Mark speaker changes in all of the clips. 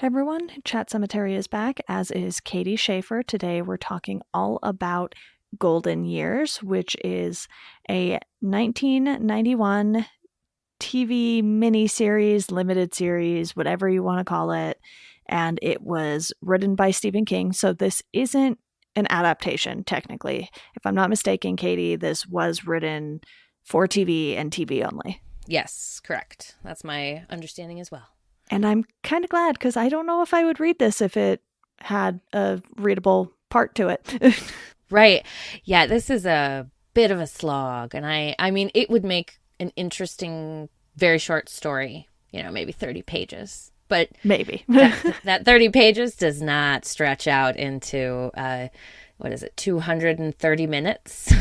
Speaker 1: Hey everyone, Chat Cemetery is back, as is Katie Schaefer. Today we're talking all about Golden Years, which is a 1991 TV miniseries, limited series, whatever you want to call it. And it was written by Stephen King, so this isn't an adaptation, technically. If I'm not mistaken, Katie, this was written for TV and TV only.
Speaker 2: Yes, correct. That's my understanding as well.
Speaker 1: And I'm kind of glad because I don't know if I would read this if it had a readable part to it.
Speaker 2: Right. Yeah, this is a bit of a slog. And I mean, it would make an interesting, very short story, maybe 30 pages. But
Speaker 1: Maybe.
Speaker 2: that 30 pages does not stretch out into, 230 minutes?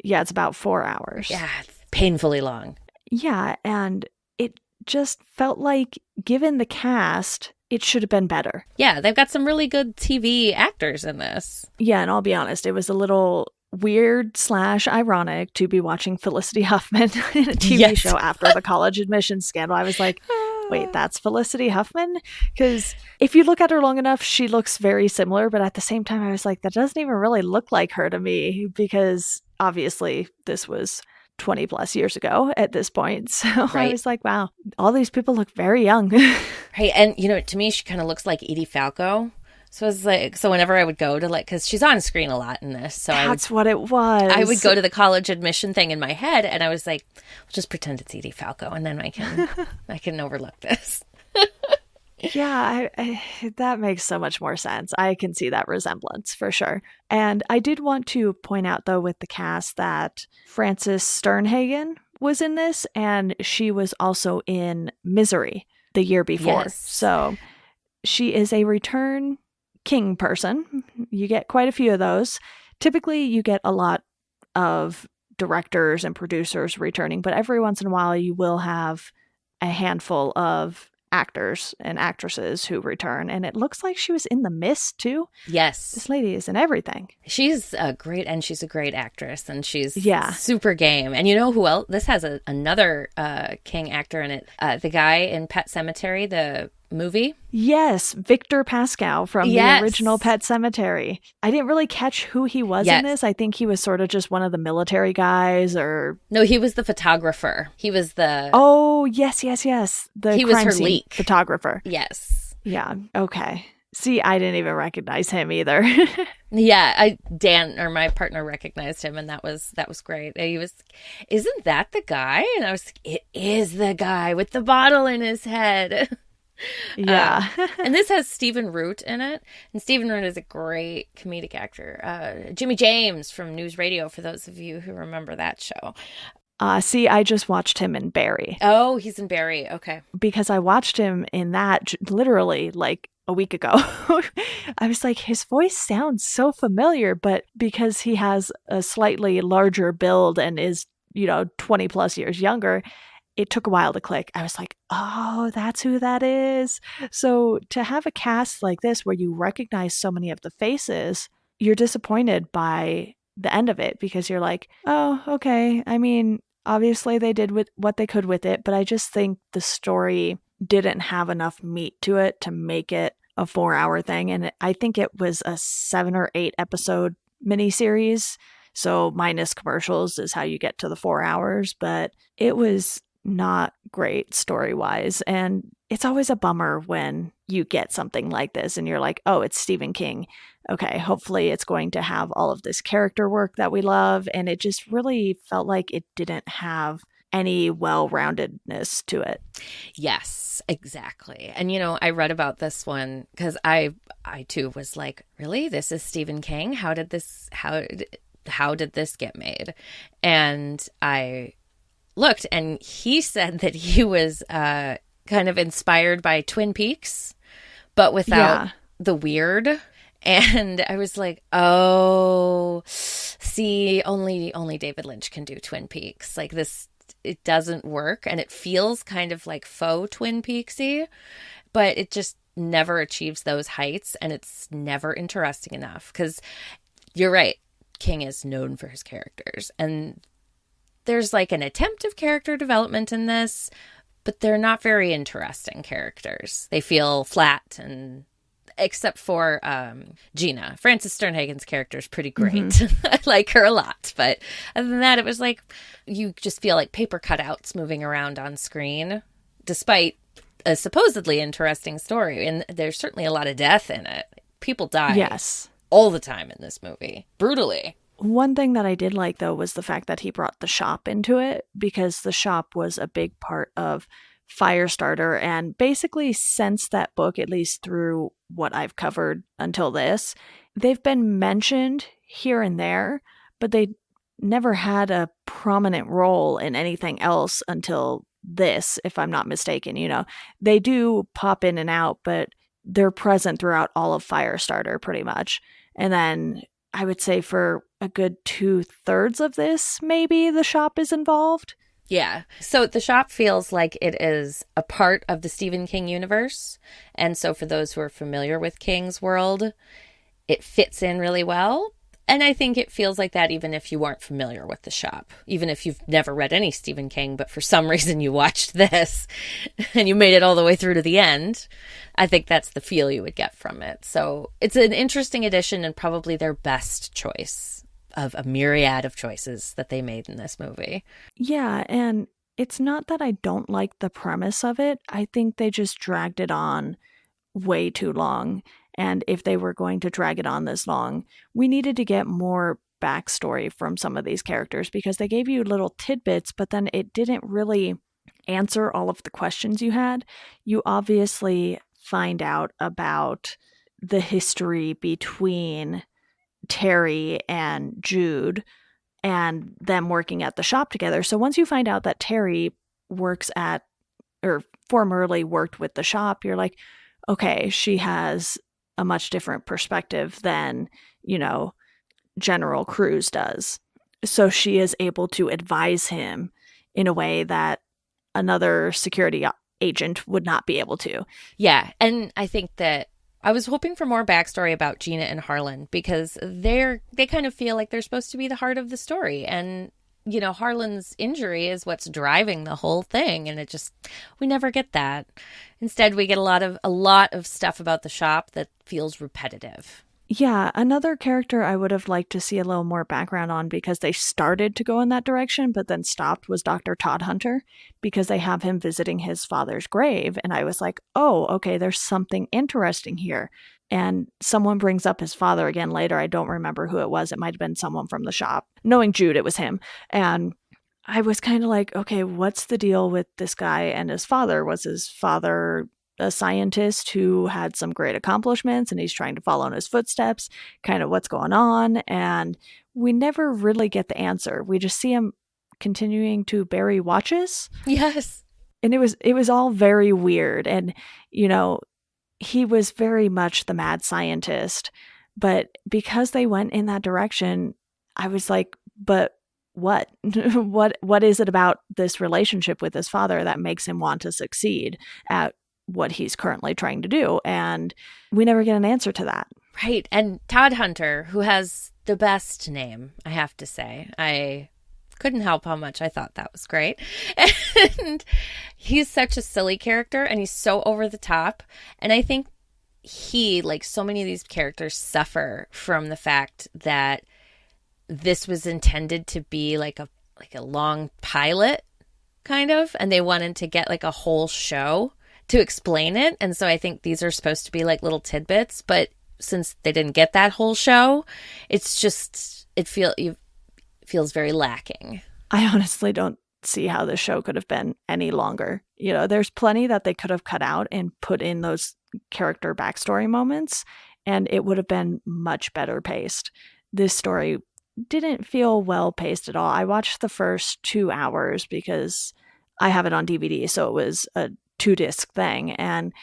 Speaker 1: Yeah, it's about 4 hours.
Speaker 2: Yeah, it's painfully long.
Speaker 1: Yeah, and it just felt like, given the cast, it should have been better.
Speaker 2: Yeah, they've got some really good TV actors in this.
Speaker 1: Yeah, and I'll be honest, it was a little weird / ironic to be watching Felicity Huffman in a TV show after the college admissions scandal. I was like, wait, that's Felicity Huffman? Because if you look at her long enough, she looks very similar. But at the same time, I was like, that doesn't even really look like her to me, because obviously this was 20 plus years ago at this point. So right. I was like, wow, all these people look very young.
Speaker 2: Right. And, to me, she kind of looks like Edie Falco. So I was like, so whenever I would go to because she's on screen a lot in this. So
Speaker 1: that's what it was.
Speaker 2: I would go to the college admission thing in my head, and I was like, well, just pretend it's Edie Falco, and then I can overlook this.
Speaker 1: Yeah, that makes so much more sense. I can see that resemblance for sure. And I did want to point out, though, with the cast that Frances Sternhagen was in this, and she was also in Misery the year before.
Speaker 2: Yes.
Speaker 1: So she is a return King person. You get quite a few of those. Typically, you get a lot of directors and producers returning, but every once in a while, you will have a handful of actors and actresses who return, and it looks like she was in The Mist too.
Speaker 2: Yes,
Speaker 1: this lady is in everything.
Speaker 2: She's a great actress, and she's super game. And you know who else? This has another King actor in it. The guy in Pet Sematary, the movie.
Speaker 1: Yes, Victor Pascal from the original Pet Sematary. I didn't really catch who he was in this. I think he was sort of just one of the military guys, or...
Speaker 2: No, he was the photographer. He was the...
Speaker 1: Oh, yes. He
Speaker 2: was her leak
Speaker 1: photographer.
Speaker 2: Yes.
Speaker 1: Yeah, okay. See, I didn't even recognize him either.
Speaker 2: Yeah, Dan, or my partner, recognized him, and that was great. He was, isn't that the guy? And I was like, it is the guy with the bottle in his head.
Speaker 1: Yeah.
Speaker 2: And this has Stephen Root in it. And Stephen Root is a great comedic actor. Jimmy James from News Radio, for those of you who remember that show.
Speaker 1: See, I just watched him in Barry.
Speaker 2: Oh, he's in Barry. Okay.
Speaker 1: Because I watched him in that literally like a week ago. I was like, his voice sounds so familiar, but because he has a slightly larger build and is, 20 plus years younger, it took a while to click. I was like, oh, that's who that is. So to have a cast like this where you recognize so many of the faces, you're disappointed by the end of it, because you're like, oh, okay. I mean, obviously they did with what they could with it, but I just think the story didn't have enough meat to it to make it a 4-hour thing. And I think it was a 7 or 8 episode miniseries. So minus commercials is how you get to the 4 hours, but it was not great story-wise. And it's always a bummer when you get something like this and you're like, oh, it's Stephen King. Okay, hopefully it's going to have all of this character work that we love. And it just really felt like it didn't have any well-roundedness to it.
Speaker 2: Yes, exactly. And, I read about this one because I too was like, really? This is Stephen King? How did this get made? And I looked, and he said that he was kind of inspired by Twin Peaks, but without the weird. And I was like, oh, see, only David Lynch can do Twin Peaks. Like this, it doesn't work, and it feels kind of like faux Twin Peaksy, but it just never achieves those heights, and it's never interesting enough. Because you're right, King is known for his characters, and there's like an attempt of character development in this, but they're not very interesting characters. They feel flat, and except for Gina. Frances Sternhagen's character is pretty great. I like her a lot. But other than that, it was like you just feel like paper cutouts moving around on screen, despite a supposedly interesting story. And there's certainly a lot of death in it. People die
Speaker 1: Yes.
Speaker 2: all the time in this movie, brutally.
Speaker 1: One thing that I did like, though, was the fact that he brought the shop into it, because the shop was a big part of Firestarter. And basically, since that book, at least through what I've covered until this, they've been mentioned here and there, but they never had a prominent role in anything else until this, if I'm not mistaken. You know, they do pop in and out, but they're present throughout all of Firestarter pretty much. And then I would say for a good 2/3 of this, maybe the shop is involved.
Speaker 2: Yeah. So the shop feels like it is a part of the Stephen King universe. And so for those who are familiar with King's world, it fits in really well. And I think it feels like that even if you weren't familiar with the shop, even if you've never read any Stephen King, but for some reason you watched this and you made it all the way through to the end. I think that's the feel you would get from it. So it's an interesting addition and probably their best choice of a myriad of choices that they made in this movie.
Speaker 1: Yeah, and it's not that I don't like the premise of it. I think they just dragged it on way too long. And if they were going to drag it on this long, we needed to get more backstory from some of these characters, because they gave you little tidbits, but then it didn't really answer all of the questions you had. You obviously find out about the history between Terry and Jude and them working at the shop together. So once you find out that Terry works at, or formerly worked with the shop, you're like, okay, she has a much different perspective than, you know, General Cruz does. So she is able to advise him in a way that another security agent would not be able to.
Speaker 2: Yeah. And I think that I was hoping for more backstory about Gina and Harlan, because they kind of feel like they're supposed to be the heart of the story. And, you know, Harlan's injury is what's driving the whole thing. And we never get that. Instead, we get a lot of stuff about the shop that feels repetitive.
Speaker 1: Yeah, another character I would have liked to see a little more background on, because they started to go in that direction but then stopped, was Dr. Todd Hunter, because they have him visiting his father's grave. And I was like, oh, okay, there's something interesting here. And someone brings up his father again later. I don't remember who it was. It might have been someone from the shop. Knowing Jude, it was him. And I was kind of like, okay, what's the deal with this guy and his father? Was his father a scientist who had some great accomplishments and he's trying to follow in his footsteps? Kind of what's going on? And we never really get the answer. We just see him continuing to bury watches.
Speaker 2: Yes.
Speaker 1: And it was all very weird. And, you know, he was very much the mad scientist. But because they went in that direction, I was like, but what? What is it about this relationship with his father that makes him want to succeed at what he's currently trying to do? And we never get an answer to that.
Speaker 2: Right. And Todd Hunter, who has the best name, I have to say. I couldn't help how much I thought that was great. And he's such a silly character and he's so over the top. And I think he, like so many of these characters, suffer from the fact that this was intended to be like a long pilot, kind of, and they wanted to get like a whole show to explain it. And so I think these are supposed to be like little tidbits, but since they didn't get that whole show, it's just it feels very lacking.
Speaker 1: I honestly don't see how the show could have been any longer. You know, there's plenty that they could have cut out and put in those character backstory moments, and it would have been much better paced. This story didn't feel well paced at all. I watched the first 2 hours because I have it on DVD, so it was a 2-disc thing. And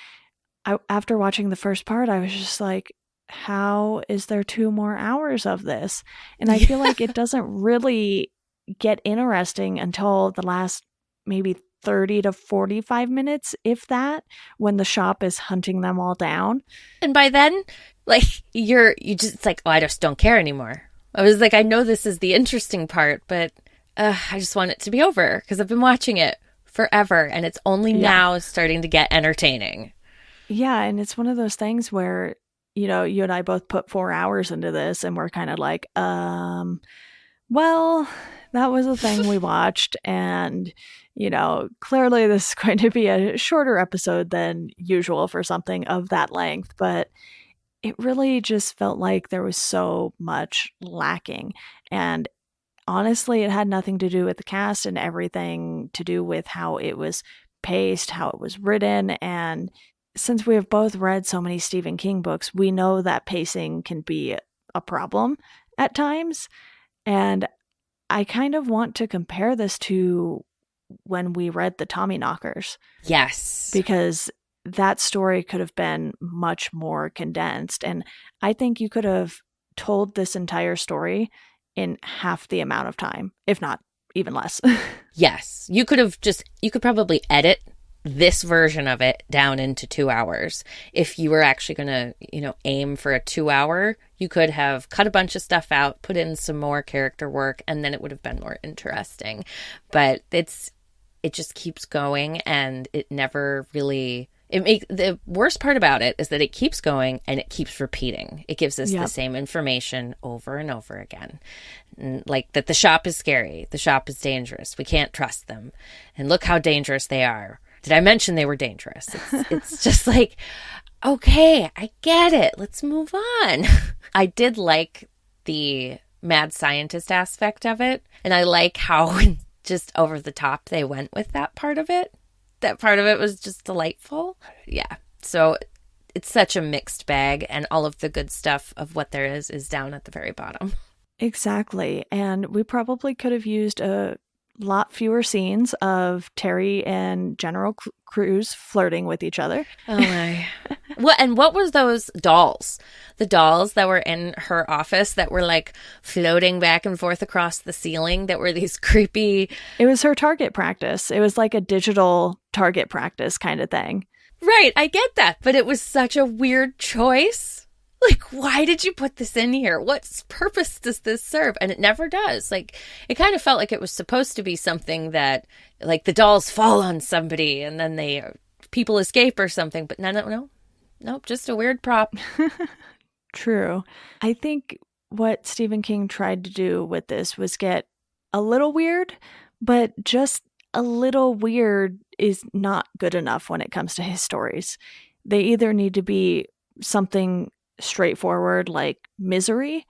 Speaker 1: after watching the first part, I was just like, how is there 2 more hours of this? And I feel like it doesn't really get interesting until the last maybe 30 to 45 minutes, if that, when the shop is hunting them all down.
Speaker 2: And by then, like, you just, it's like, oh, I just don't care anymore. I was like, I know this is the interesting part, but I just want it to be over because I've been watching it forever, and it's only
Speaker 1: Yeah.
Speaker 2: now starting to get entertaining.
Speaker 1: Yeah, and it's one of those things where, you and I both put 4 hours into this and we're kind of like, well, that was a thing we watched. And, clearly this is going to be a shorter episode than usual for something of that length. But it really just felt like there was so much lacking. And honestly, it had nothing to do with the cast and everything to do with how it was paced, how it was written. And since we have both read so many Stephen King books, we know that pacing can be a problem at times. And I kind of want to compare this to when we read the Tommyknockers,
Speaker 2: Yes.
Speaker 1: because that story could have been much more condensed. And I think you could have told this entire story in half the amount of time, if not even less.
Speaker 2: Yes. You could probably edit this version of it down into 2 hours. If you were actually going to, aim for a 2 hour, you could have cut a bunch of stuff out, put in some more character work, and then it would have been more interesting. But it just keeps going, and it never really, the worst part about it is that it keeps going and it keeps repeating. It gives us the
Speaker 1: Yep.
Speaker 2: same information over and over again. Like that the shop is scary, the shop is dangerous, we can't trust them, and look how dangerous they are. Did I mention they were dangerous? It's just like, okay, I get it, let's move on. I did like the mad scientist aspect of it, and I like how just over the top they went with that part of it. That part of it was just delightful. Yeah. So it's such a mixed bag, and all of the good stuff of what there is down at the very bottom.
Speaker 1: Exactly. And we probably could have used a lot fewer scenes of Terry and General Cruz flirting with each other.
Speaker 2: Oh my. What was those dolls? The dolls that were in her office that were like floating back and forth across the ceiling, that were these creepy.
Speaker 1: It was her target practice. It was like a digital target practice kind of thing.
Speaker 2: Right, I get that, but it was such a weird choice. Like, why did you put this in here? What purpose does this serve? And it never does. Like, it kind of felt like it was supposed to be something that, like, the dolls fall on somebody and then people escape or something. But no, nope, just a weird prop.
Speaker 1: True. I think what Stephen King tried to do with this was get a little weird, but just a little weird is not good enough when it comes to his stories. They either need to be something straightforward like Misery,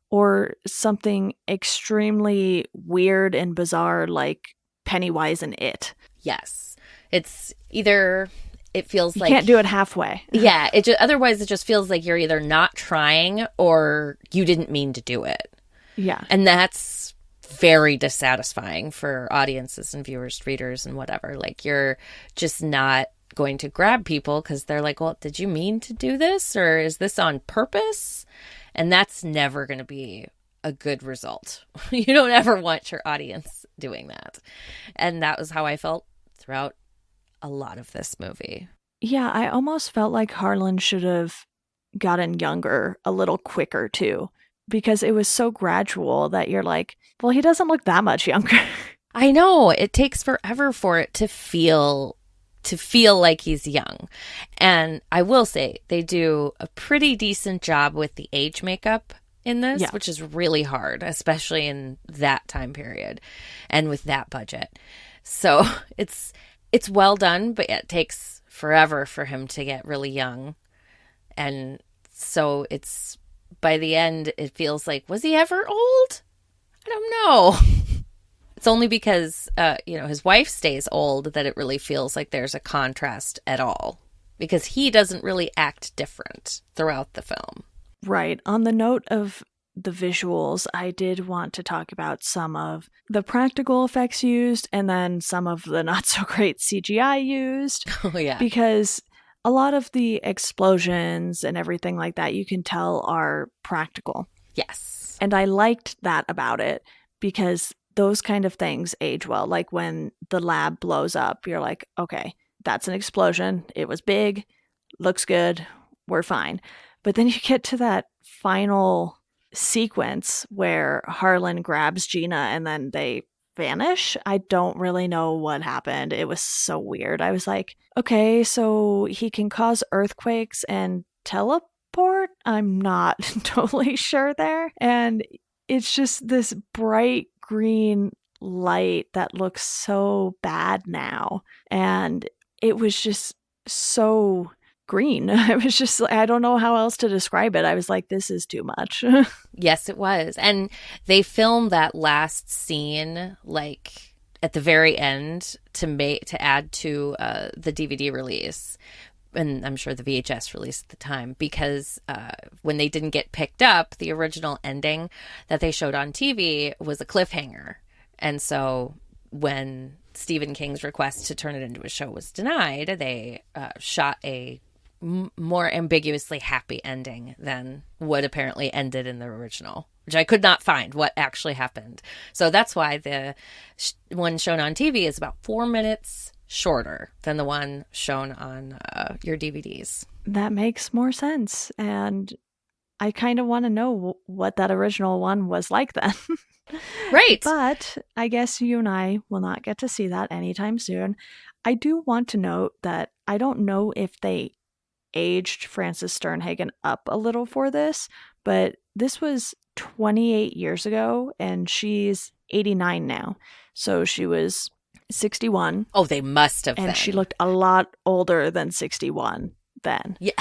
Speaker 1: or something extremely weird and bizarre like Pennywise and It.
Speaker 2: Yes. It's either, it feels
Speaker 1: You
Speaker 2: like.
Speaker 1: can't do it halfway.
Speaker 2: Yeah. Otherwise, it just feels like you're either not trying or you didn't mean to do it.
Speaker 1: Yeah.
Speaker 2: And that's very dissatisfying for audiences and viewers, readers, and whatever. Like, you're just not going to grab people because they're like, well, did you mean to do this, or is this on purpose? And that's never going to be a good result. You don't ever want your audience doing that. And that was how I felt throughout a lot of this movie.
Speaker 1: Yeah, I almost felt like Harlan should have gotten younger a little quicker too, because it was so gradual that you're like, well, he doesn't look that much younger.
Speaker 2: I know, it takes forever for it to feel like he's young. And I will say they do a pretty decent job with the age makeup in this,
Speaker 1: Yeah.
Speaker 2: which is really hard, especially in that time period and with that budget. So it's well done, but it takes forever for him to get really young. And so it's, by the end, it feels like, was he ever old? I don't know. It's only because, his wife stays old that it really feels like there's a contrast at all, because he doesn't really act different throughout the film.
Speaker 1: Right. On the note of the visuals, I did want to talk about some of the practical effects used and then some of the not so great CGI used.
Speaker 2: Oh, yeah.
Speaker 1: Because a lot of the explosions and everything like that, you can tell are practical.
Speaker 2: Yes.
Speaker 1: And I liked that about it, because those kind of things age well. Like when the lab blows up, you're like, okay, that's an explosion. It was big, looks good, we're fine. But then you get to that final sequence where Harlan grabs Gina and then they vanish. I don't really know what happened. It was so weird. I was like, okay, so he can cause earthquakes and teleport? I'm not totally sure there. And it's just this bright green light that looks so bad now. And it was just so green. I was just, I don't know how else to describe it. I was like, this is too much.
Speaker 2: Yes, it was. And they filmed that last scene like at the very end to add to the DVD release, and I'm sure the VHS release at the time, because when they didn't get picked up, the original ending that they showed on TV was a cliffhanger. And so when Stephen King's request to turn it into a show was denied, they shot a more ambiguously happy ending than what apparently ended in the original, which I could not find what actually happened. So that's why the one shown on TV is about 4 minutes shorter than the one shown on your DVDs.
Speaker 1: That makes more sense. And I kind of want to know what that original one was like then.
Speaker 2: Right.
Speaker 1: But I guess you and I will not get to see that anytime soon. I do want to note that I don't know if they aged Frances Sternhagen up a little for this, but this was 28 years ago and she's 89 now. So she was 61.
Speaker 2: Oh, they must have
Speaker 1: and
Speaker 2: been.
Speaker 1: She looked a lot older than 61 then.
Speaker 2: Yeah.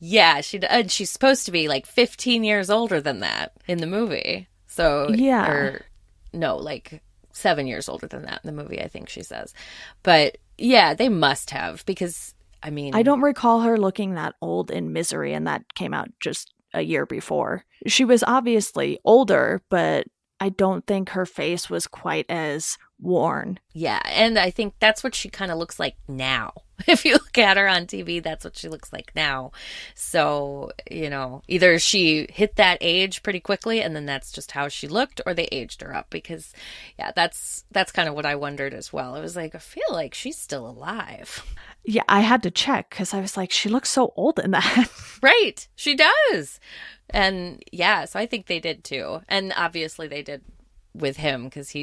Speaker 2: Yeah, she's supposed to be like 15 years older than that in the movie. So,
Speaker 1: yeah.
Speaker 2: Or no, like 7 years older than that in the movie, I think she says. But yeah, they must have, because I mean,
Speaker 1: I don't recall her looking that old in Misery, and that came out just a year before. She was obviously older, but I don't think her face was quite as worn.
Speaker 2: Yeah, and I think that's what she kind of looks like now. If you look at her on TV, that's what she looks like now. So, either she hit that age pretty quickly and then that's just how she looked, or they aged her up, because yeah, that's kind of what I wondered as well. I was like, I feel like she's still alive.
Speaker 1: Yeah, I had to check because I was like, she looks so old in that.
Speaker 2: Right, she does. And yeah, so I think they did too. And obviously they did with him, because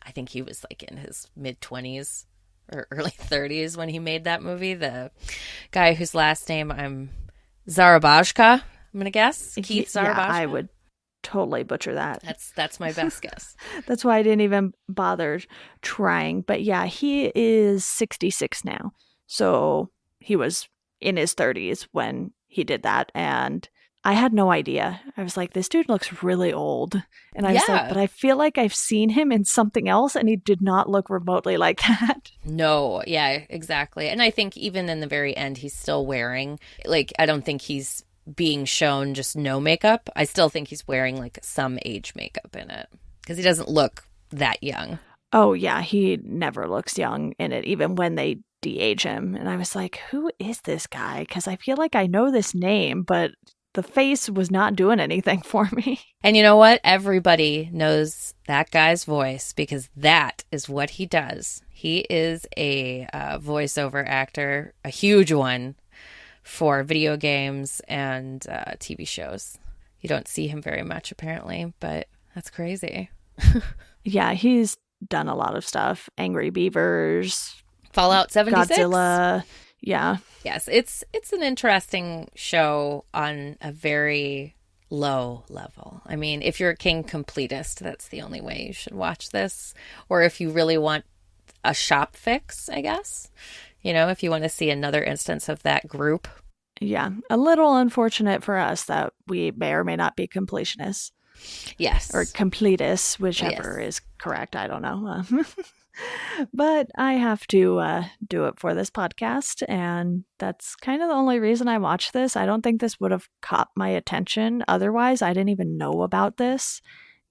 Speaker 2: I think he was like in his mid-20s or early 30s when he made that movie. The guy whose last name I'm Zarabajka, I'm going to guess. Keith Zarabajka.
Speaker 1: Yeah, I would totally butcher that.
Speaker 2: That's my best guess.
Speaker 1: That's why I didn't even bother trying. But yeah, he is 66 now. So he was in his 30s when he did that. And I had no idea. I was like, this dude looks really old. And I was like, but I feel like I've seen him in something else, and he did not look remotely like that.
Speaker 2: No, yeah, exactly. And I think even in the very end, he's still wearing, like, I don't think he's being shown just no makeup. I still think he's wearing like some age makeup in it, because he doesn't look that young.
Speaker 1: Oh, yeah. He never looks young in it, even when they de-age him. And I was like, who is this guy? Because I feel like I know this name, but the face was not doing anything for me.
Speaker 2: And you know what? Everybody knows that guy's voice, because that is what he does. He is a voiceover actor, a huge one for video games and TV shows. You don't see him very much, apparently, but that's crazy.
Speaker 1: Yeah, he's done a lot of stuff. Angry Beavers,
Speaker 2: Fallout 76,
Speaker 1: Godzilla. Yeah.
Speaker 2: Yes, it's an interesting show on a very low level. I mean, if you're a King completist, that's the only way you should watch this. Or if you really want a shop fix, I guess. If you want to see another instance of that group.
Speaker 1: Yeah, a little unfortunate for us that we may or may not be completionists.
Speaker 2: Yes.
Speaker 1: Or completists, whichever is correct. I don't know. But I have to do it for this podcast, and that's kind of the only reason I watched this. I don't think this would have caught my attention otherwise. I didn't even know about this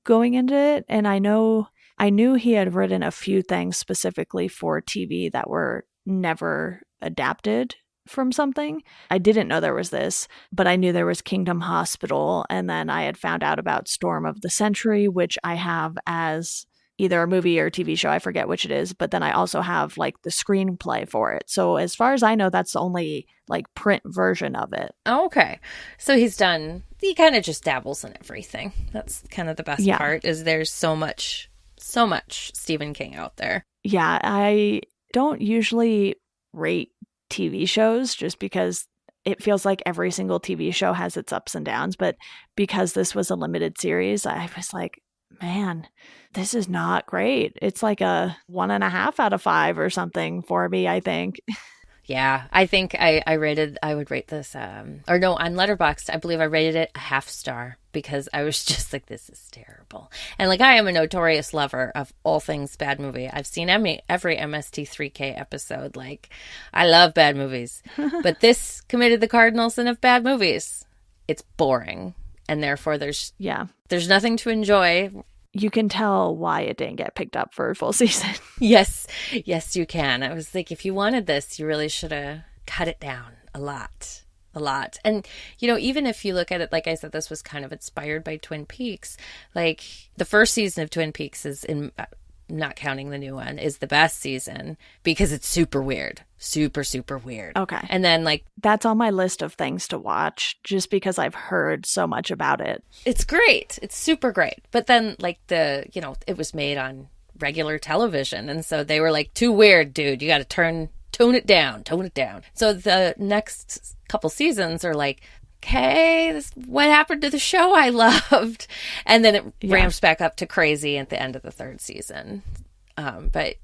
Speaker 1: going into it, and I knew he had written a few things specifically for TV that were never adapted from something. I didn't know there was this, but I knew there was Kingdom Hospital, and then I had found out about Storm of the Century, which I have as either a movie or a TV show. I forget which it is, but then I also have like the screenplay for it. So as far as I know, that's the only like print version of it.
Speaker 2: Okay. So he kind of just dabbles in everything. That's kind of the best part, is there's so much so much Stephen King out there.
Speaker 1: Yeah, I don't usually rate TV shows just because it feels like every single TV show has its ups and downs. But because this was a limited series, I was like, man, this is not great. It's like a 1.5 out of 5 or something for me, I think.
Speaker 2: Yeah, I think I would rate this, or no, on Letterboxd, I believe I rated it a half star because I was just like, this is terrible. And like, I am a notorious lover of all things bad movie. I've seen every MST3K episode. Like, I love bad movies, but this committed the cardinal sin of bad movies. It's boring. And therefore
Speaker 1: Yeah.
Speaker 2: there's nothing to enjoy.
Speaker 1: You can tell why it didn't get picked up for a full season.
Speaker 2: Yes, yes, you can. I was like, if you wanted this, you really should have cut it down a lot, a lot. And, you know, even if you look at it, like I said, this was kind of inspired by Twin Peaks. Like, the first season of Twin Peaks is not counting the new one, is the best season because it's super weird. Super, super weird.
Speaker 1: Okay.
Speaker 2: And then, like,
Speaker 1: that's on my list of things to watch just because I've heard so much about it.
Speaker 2: It's great. It's super great. But then, like, it was made on regular television. And so they were like, too weird, dude. You got to tone it down. So the next couple seasons are like, okay, what happened to the show I loved? And then it ramps back up to crazy at the end of the third season. But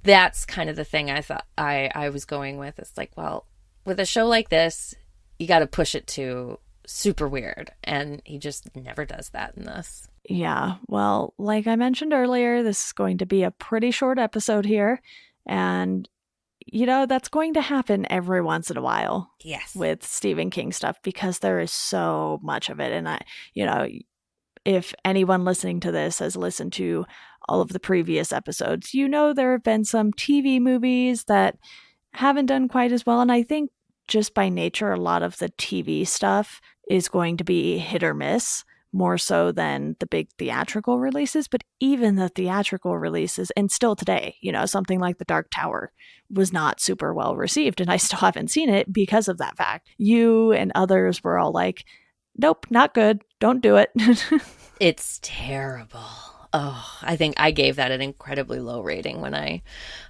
Speaker 2: that's kind of the thing I thought I was going with. It's like, well, with a show like this, you got to push it to super weird. And he just never does that in this.
Speaker 1: Yeah. Well, like I mentioned earlier, this is going to be a pretty short episode here. And, you know, that's going to happen every once in a while.
Speaker 2: Yes.
Speaker 1: With Stephen King stuff because there is so much of it. And if anyone listening to this has listened to all of the previous episodes, you know, there have been some TV movies that haven't done quite as well. And I think just by nature, a lot of the TV stuff is going to be hit or miss more so than the big theatrical releases. But even the theatrical releases, and still today, you know, something like The Dark Tower was not super well received. And I still haven't seen it because of that fact. You and others were all like, nope, not good. Don't do it.
Speaker 2: It's terrible. Oh, I think I gave that an incredibly low rating when I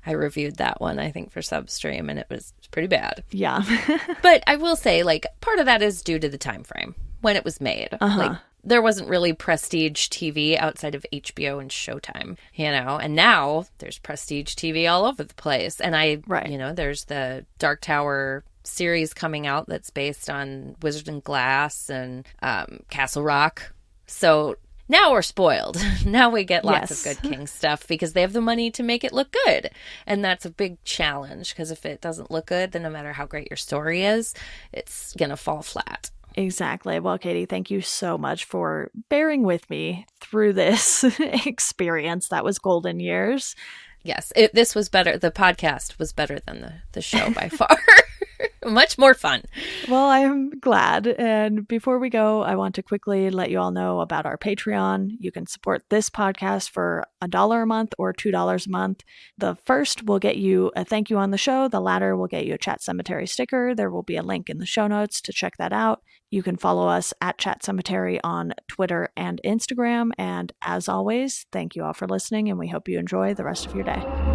Speaker 2: reviewed that one, I think, for Substream, and it was pretty bad.
Speaker 1: Yeah.
Speaker 2: But I will say, like, part of that is due to the time frame when it was made. Like, there wasn't really prestige TV outside of HBO and Showtime, you know, and now there's prestige TV all over the place. And there's the Dark Tower series coming out that's based on Wizard and Glass and Castle Rock. So now we're spoiled. Now we get lots of good King stuff because they have the money to make it look good. And that's a big challenge because if it doesn't look good, then no matter how great your story is, it's going to fall flat.
Speaker 1: Exactly. Well, Katie, thank you so much for bearing with me through this experience that was golden years.
Speaker 2: Yes, this was better. The podcast was better than the show by far. Much more fun.
Speaker 1: Well, I'm glad. And before we go, I want to quickly let you all know about our Patreon. You can support this podcast for $1 a month or $2 a month. The first will get you a thank you on the show. The latter will get you a Chat Sematary sticker. There will be a link in the show notes to check that out. You can follow us at Chat Sematary on Twitter and Instagram. And as always, thank you all for listening, and we hope you enjoy the rest of your day.